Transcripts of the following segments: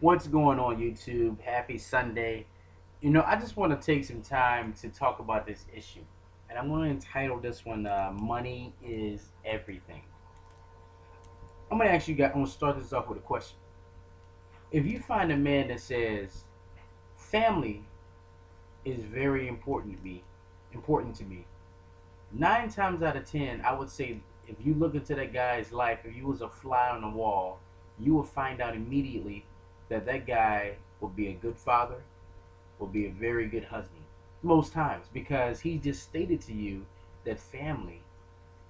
What's going on, YouTube? Happy Sunday. I just want to take some time to talk about this issue. And I'm going to entitle this one, Money is Everything. I'm going to ask you guys, I'm going to start this off with a question. If you find a man that says, family is very important to me, 9 times out of 10, I would say if you look into that guy's life, if you was a fly on the wall, you will find out immediately that that guy will be a good father, will be a very good husband most times because he just stated to you that family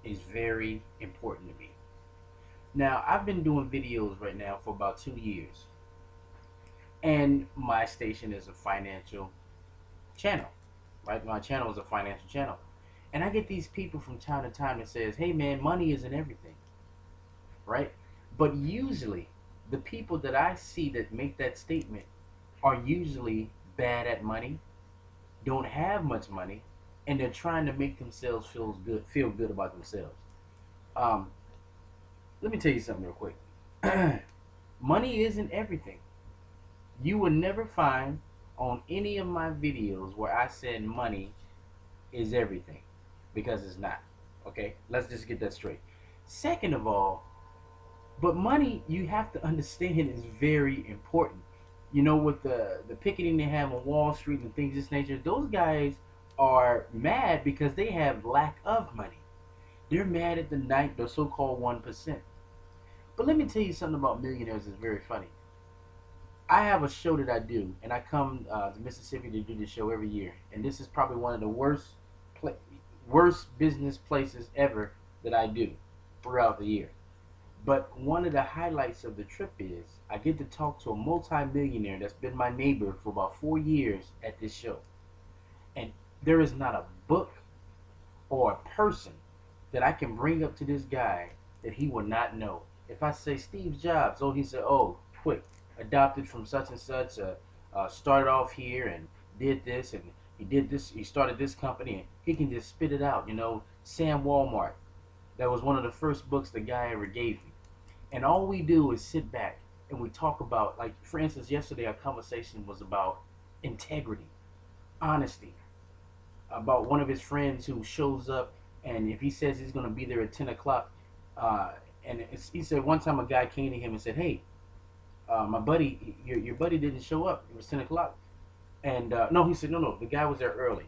is very important to me. Now, I've been doing videos right now for about 2 years, and my station is a financial channel, right? My channel is a financial channel. And I get these people from time to time that says, hey man, money isn't everything, right? But usually, the people that I see that make that statement are usually bad at money, don't have much money, and they're trying to make themselves feel good about themselves. Um, Let me tell you something real quick. Money isn't everything. You will never find on any of my videos where I said money is everything, because it's not. Okay, let's just get that straight. Second of all, but money, you have to understand, is very important. With the picketing they have on Wall Street and things of this nature, those guys are mad because they have lack of money. They're mad at the so-called 1%. But let me tell you something about millionaires that's very funny. I have a show that I do, and I come to Mississippi to do this show every year. And this is probably one of the worst business places ever that I do throughout the year. But one of the highlights of the trip is I get to talk to a multi-millionaire that's been my neighbor for about 4 years at this show. And there is not a book or a person that I can bring up to this guy that he will not know. If I say Steve Jobs, he said, oh, quick, adopted from such and such, started off here and did this, and he started this company, and he can just spit it out. Sam Walmart, that was one of the first books the guy ever gave me. And all we do is sit back and we talk about, like, for instance, yesterday our conversation was about integrity, honesty, about one of his friends who shows up, and if he says he's going to be there at 10 o'clock, he said one time a guy came to him and said, hey, my buddy, your buddy didn't show up. It was 10 o'clock. And no, he said, no, the guy was there early.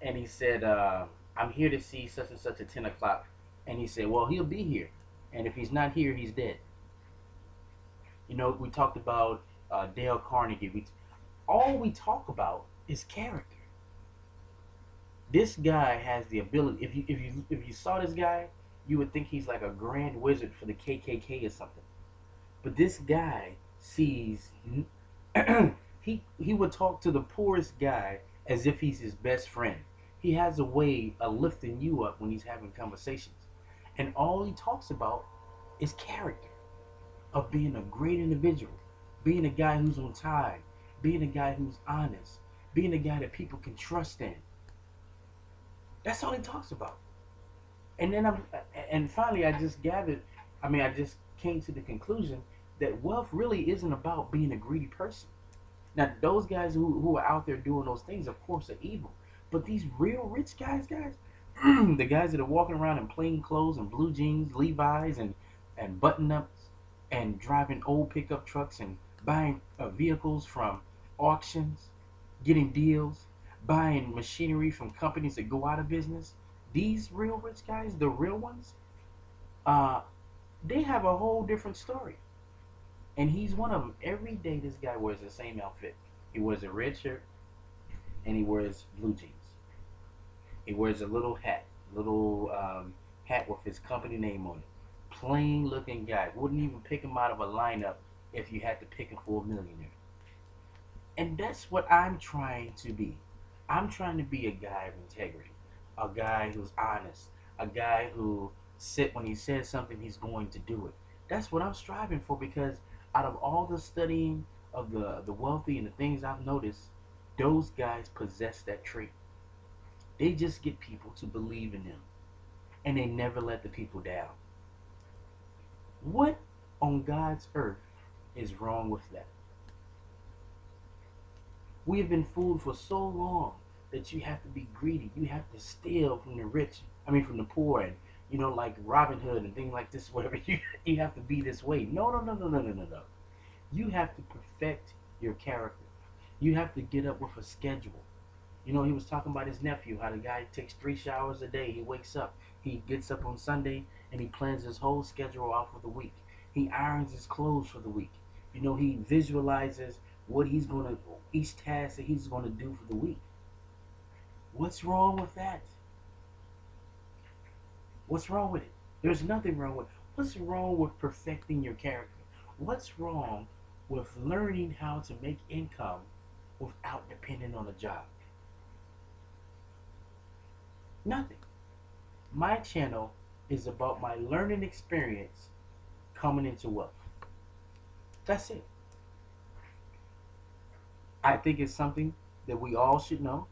And he said, I'm here to see such and such at 10 o'clock. And he said, well, he'll be here. And if he's not here, he's dead. We talked about Dale Carnegie. All we talk about is character. This guy has the ability. If you saw this guy, you would think he's like a grand wizard for the KKK or something. But this guy sees. he would talk to the poorest guy as if he's his best friend. He has a way of lifting you up when he's having conversations. And all he talks about is character, of being a great individual, being a guy who's on time, being a guy who's honest, being a guy that people can trust in. That's all he talks about. And finally I just came to the conclusion that wealth really isn't about being a greedy person. Now, those guys who are out there doing those things, of course, are evil. But these real rich guys, the guys that are walking around in plain clothes and blue jeans, Levi's, and button-ups, and driving old pickup trucks and buying vehicles from auctions, getting deals, buying machinery from companies that go out of business. These real rich guys, the real ones, they have a whole different story. And he's one of them. Every day this guy wears the same outfit. He wears a red shirt and he wears blue jeans. He wears a little hat with his company name on it. Plain looking guy. Wouldn't even pick him out of a lineup if you had to pick him for a millionaire. And that's what I'm trying to be. I'm trying to be a guy of integrity. A guy who's honest. A guy who when he says something, he's going to do it. That's what I'm striving for, because out of all the studying of the wealthy and the things I've noticed, those guys possess that trait. They just get people to believe in them, and they never let the people down. What on God's earth is wrong with that? We have been fooled for so long that you have to be greedy. You have to steal from the rich. I mean, from the poor, and like Robin Hood and things like this. Whatever you have to be this way. No, no, no, no, no, no, no, no. You have to perfect your character. You have to get up with a schedule. He was talking about his nephew, how the guy takes 3 showers a day. He wakes up, he gets up on Sunday, and he plans his whole schedule out for the week. He irons his clothes for the week. He visualizes what he's going to, each task that he's going to do for the week. What's wrong with that? What's wrong with it? There's nothing wrong with it. What's wrong with perfecting your character? What's wrong with learning how to make income without depending on a job? Nothing. My channel is about my learning experience coming into wealth. That's it. I think it's something that we all should know,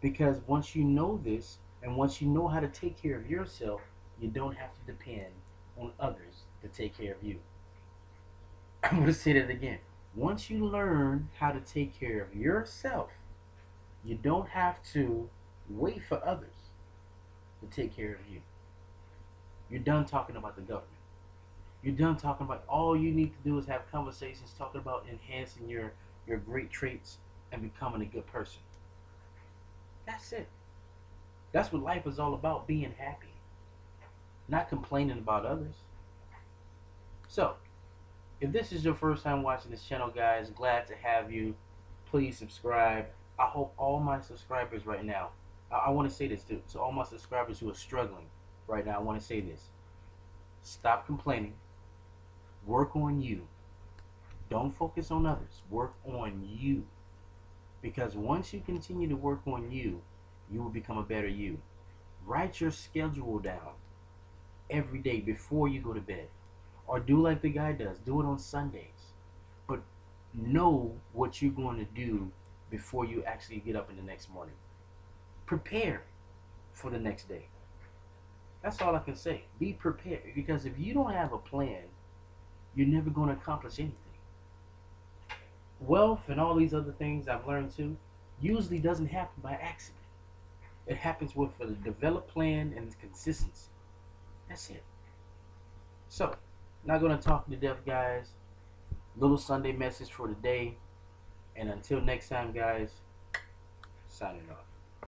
because once you know this and once you know how to take care of yourself, you don't have to depend on others to take care of you. I'm going to say that again. Once you learn how to take care of yourself, you don't have to wait for others to take care of you. You're done talking about the government. You're done talking about, all you need to do is have conversations talking about enhancing your great traits and becoming a good person. That's it. That's what life is all about, being happy, not complaining about others. So, if this is your first time watching this channel, guys, glad to have you. Please subscribe. I hope all my subscribers right now, I want to say this too, to all my subscribers who are struggling right now, I want to say this. Stop complaining. Work on you. Don't focus on others. Work on you. Because once you continue to work on you, you will become a better you. Write your schedule down every day before you go to bed. Or do like the guy does. Do it on Sundays. But know what you're going to do before you actually get up in the next morning. Prepare for the next day. That's all I can say. Be prepared. Because if you don't have a plan, you're never going to accomplish anything. Wealth and all these other things I've learned too usually doesn't happen by accident. It happens with a developed plan and consistency. That's it. So, not going to talk to death, guys. Little Sunday message for the day. And until next time, guys, signing off.